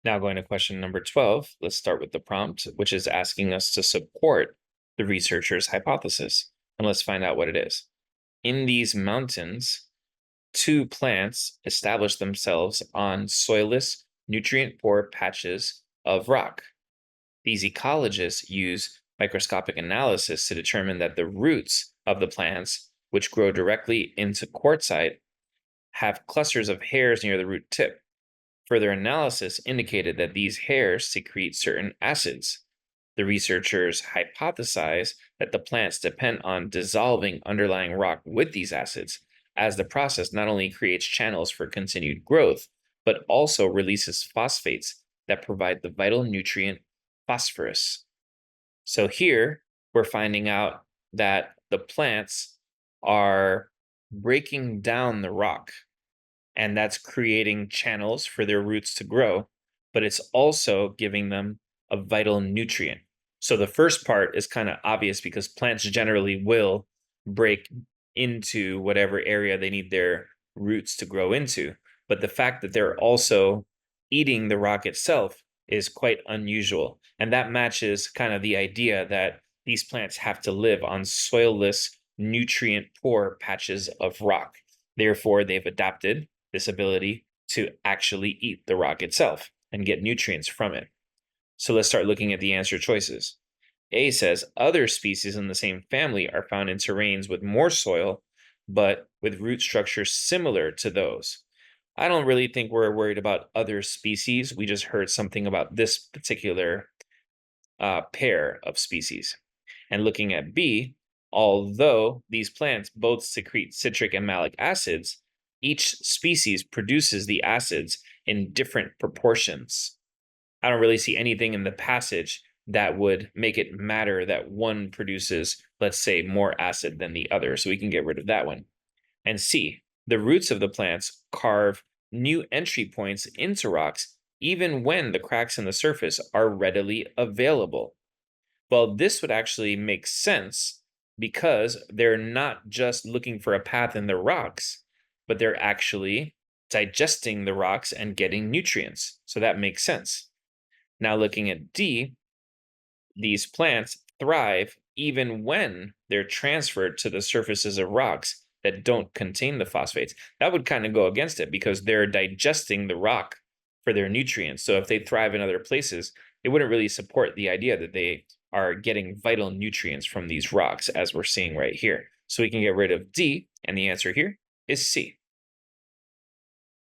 Now going to question number 12, let's start with the prompt, which is asking us to support the researcher's hypothesis. And let's find out what it is. In these mountains, two plants establish themselves on soilless, nutrient-poor patches of rock. These ecologists use microscopic analysis to determine that the roots of the plants, which grow directly into quartzite, have clusters of hairs near the root tip. Further analysis indicated that these hairs secrete certain acids. The researchers hypothesized that the plants depend on dissolving underlying rock with these acids, as the process not only creates channels for continued growth, but also releases phosphates that provide the vital nutrient phosphorus. So here we're finding out that the plants are breaking down the rock, and that's creating channels for their roots to grow, but it's also giving them a vital nutrient. So the first part is kind of obvious because plants generally will break into whatever area they need their roots to grow into. But the fact that they're also eating the rock itself is quite unusual. And that matches kind of the idea that these plants have to live on soilless, nutrient poor patches of rock. Therefore, they've adapted this ability to actually eat the rock itself and get nutrients from it. So let's start looking at the answer choices. A says other species in the same family are found in terrains with more soil, but with root structures similar to those. I don't really think we're worried about other species. We just heard something about this particular pair of species. And looking at B, although these plants both secrete citric and malic acids, each species produces the acids in different proportions. I don't really see anything in the passage that would make it matter that one produces, let's say, more acid than the other. So we can get rid of that one. And C, the roots of the plants carve new entry points into rocks even when the cracks in the surface are readily available. Well, this would actually make sense because they're not just looking for a path in the rocks, but they're actually digesting the rocks and getting nutrients. So that makes sense. Now looking at D, these plants thrive even when they're transferred to the surfaces of rocks that don't contain the phosphates. That would kind of go against it because they're digesting the rock for their nutrients. So if they thrive in other places, it wouldn't really support the idea that they are getting vital nutrients from these rocks, as we're seeing right here. So we can get rid of D, and the answer here is C.